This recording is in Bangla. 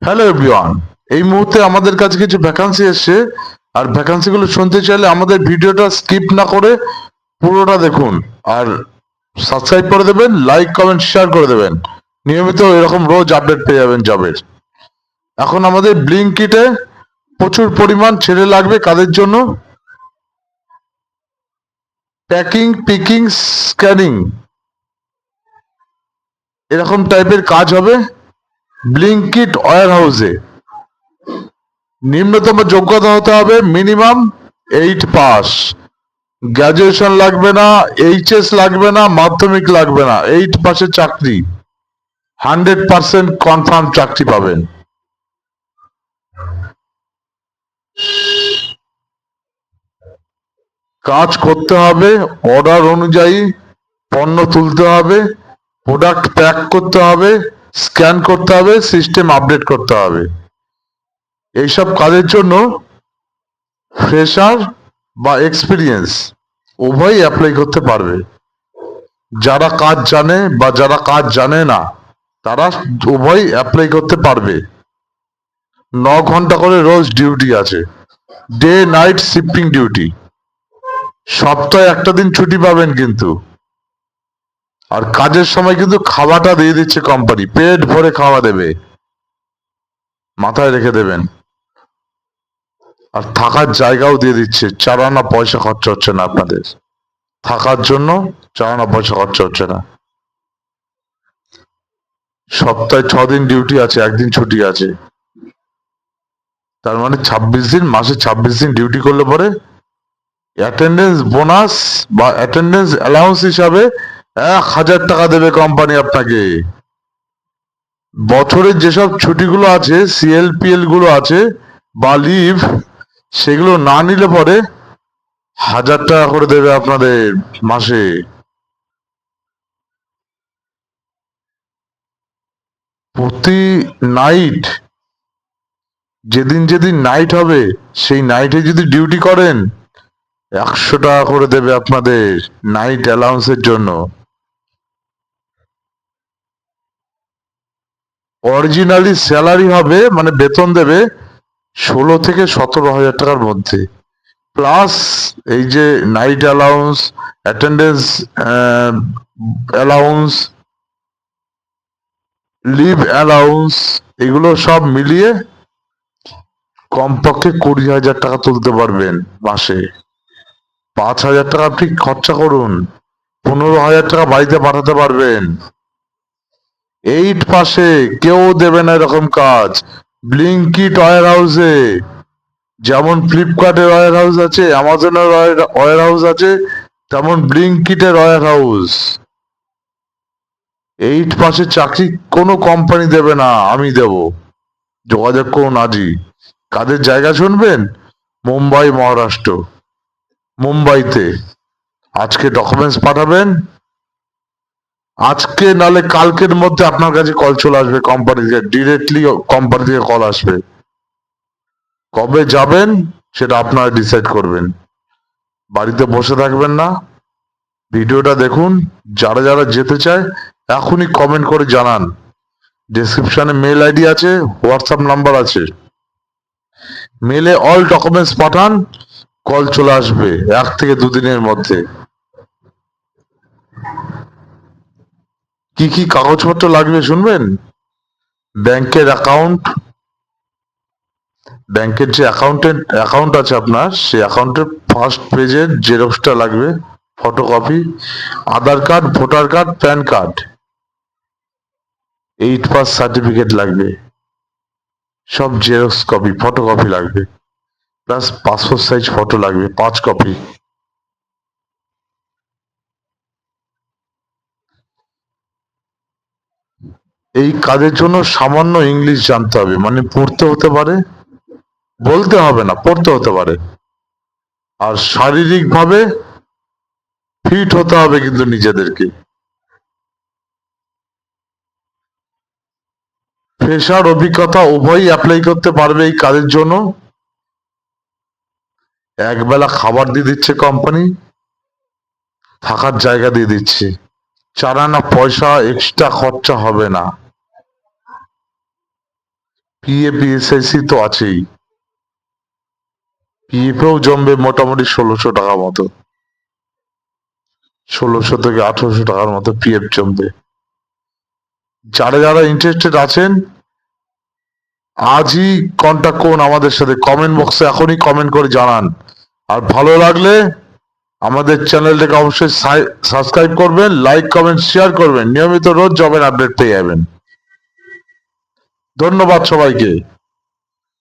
হ্যালো এভরিওয়ান, এই মুহূর্তে আমাদের কাছে কিছু ভ্যাকান্সি এসছে। আর ভ্যাকান্সি গুলো শুনতে চাইলে আমাদের ভিডিওটা স্কিপ না করে পুরোটা দেখুন। আর সাবস্ক্রাইব করে দেবেন, লাইক কমেন্ট শেয়ার করে দেবেন। নিয়মিত এরকম রোজ আপডেট পেয়ে যাবেন জবের। এখন আমাদের ব্লিঙ্কিটে প্রচুর পরিমাণ ছেলে লাগবে। কাদের জন্য? প্যাকিং, পিকিং, স্ক্যানিং এরকম টাইপের কাজ হবে ব্লিঙ্কিট ওয়্যার হাউসে। নিম্নতম যোগ্যতা হতে হবে মিনিমাম 8 পাস। গ্রাজুয়েশন লাগবে না, এইচএস লাগবে না, মাধ্যমিক লাগবে না, 8 পাসের চাকরি। 100% কনফার্ম চাকরি পাবেন। কাজ করতে হবে, অর্ডার অনুযায়ী পণ্য তুলতে হবে, প্রোডাক্ট প্যাক করতে হবে, স্ক্যান করতে হবে, সিস্টেম আপডেট করতে হবে। এইসব কাজের জন্য ফ্রেশার বা এক্সপিরিয়েন্স উভয়ই অ্যাপ্লাই করতে পারবে। যারা কাজ জানে বা যারা কাজ জানে না তারা উভয়ই অ্যাপ্লাই করতে পারবে। 9 ঘন্টা করে রোজ ডিউটি আছে, ডে নাইট শিফটিং ডিউটি। সপ্তাহে একটা দিন ছুটি পাবেন কিন্তু। আর কাজের সময় কিন্তু খাওয়াটা দিয়ে দিচ্ছে কোম্পানি, পেট ভরে খাওয়া দেবে, মাথায় রেখে দেবেন। আর থাকার জায়গাও দিয়ে দিচ্ছে, 4 আনা পয়সা খরচা হচ্ছে না আপনাদের। থাকার জন্য 4 আনা পয়সা খরচা হচ্ছে না। সপ্তাহে 6 দিন ডিউটি আছে, একদিন ছুটি আছে। তার মানে 26 দিন, মাসে 26 দিন ডিউটি করলে পরে অ্যাটেন্ডেন্স বোনাস বা অ্যাটেন্ডেন্স অ্যালাউন্স হিসাবে 1,000 টাকা দেবে কোম্পানি আপনাকে। বছরের যেসব ছুটিগুলো আছে, সিএলপিএল গুলো আছে বা লিভ, সেগুলো না নিলে পরে 1,000 টাকা করে দেবে আপনাদের মাসে। প্রতি নাইট, যেদিন যেদিন নাইট হবে সেই নাইটে যদি ডিউটি করেন 100 টাকা করে দেবে আপনাদের নাইট অ্যালাউন্সের জন্য। অরিজিনালি স্যালারি হবে, মানে বেতন দেবে 16 থেকে 17 হাজার টাকার মধ্যে। প্লাস এই যে night allowance, attendance allowance, leave allowance, এগুলো সব মিলিয়ে কমপক্ষে 20,000 টাকা তুলতে পারবেন মাসে। 5,000 টাকা আপনি খরচা করুন, 15,000 টাকা বাড়িতে পাঠাতে পারবেন। 8 পাশে কেউ দেবে না এরকম কাজ। ব্লিঙ্কিট ওয়্যার হাউসে, যেমন ফ্লিপকার্টের ওয়্যার হাউস আছে, অ্যামাজনের ওয়্যার হাউস আছে, তেমন ব্লিঙ্কিটের ওয়্যার হাউস। 8 পাসের চাকরি কোনো কোম্পানি দেবে না, আমি দেব। যোগাযোগ করুন আজই। কাদের জায়গা শুনবেন? মুম্বাই, মহারাষ্ট্র। মুম্বাইতে আজকে ডকুমেন্টস পাঠাবেন, আজকে নালে কালকের মধ্যে আপনার কাছে কল চলে আসবে কোম্পানি থেকে, ডিরেক্টলি কোম্পানি থেকে কল আসবে। কবে যাবেন সেটা আপনারা ডিসাইড করবেন। বাড়িতে বসে থাকবেন না, ভিডিওটা দেখুন। যারা যারা যেতে চায় এখনই কমেন্ট করে জানান। ডেসক্রিপশনে মেল আইডি আছে, হোয়াটসঅ্যাপ নাম্বার আছে। মেলে অল ডকুমেন্টস পাঠান, কল চলে আসবে 1 থেকে 2 দিনের মধ্যে। কি কি কাগজপত্র লাগবে শুনবেন? ব্যাংকের অ্যাকাউন্ট, ব্যাংকের যে অ্যাকাউন্ট আছে আপনার, সেই অ্যাকাউন্টের ফার্স্ট পেজের জেরক্সটা লাগবে, photocopy. Aadhaar card, voter card, PAN card, 8 pass certificate লাগবে, সব জেরক্স কপি, ফটোকপি লাগবে। প্লাস পাসপোর্ট সাইজ ফটো লাগবে 5 কপি। এই কাজের জন্য সামান্য ইংলিশ জানতে হবে, মানে পড়তে হতে পারে, বলতে হবে না, পড়তে হতে পারে। আর শারীরিক ভাবে ফিট হতে হবে কিন্তু নিজেদেরকে। ফ্রেশার, অভিজ্ঞতা উভয়ই অ্যাপ্লাই করতে পারবে এই কাজের জন্য। একবেলা খাবার দিয়ে দিচ্ছে কোম্পানি, থাকার জায়গা দিয়ে দিচ্ছে, 4 আনা পয়সা এক্সট্রা খরচা হবে না। পিএফ তো আছেই, পিএফেও জমবে মোটামুটি 1600 টাকা মতো, 1600 থেকে 1800 টাকার মতো পিএফ জমবে। যারা যারা ইন্টারেস্টেড আছেন আজই কন্টাক্ট করুন আমাদের সাথে, কমেন্ট বক্সে এখনই কমেন্ট করে জানান। আর ভালো লাগলে আমাদের চ্যানেলটাকে অবশ্যই সাবস্ক্রাইব করবেন, লাইক কমেন্ট শেয়ার করবেন, নিয়মিত রোজ জবের আপডেট পেয়ে যাবেন। ধন্যবাদ সবাইকে।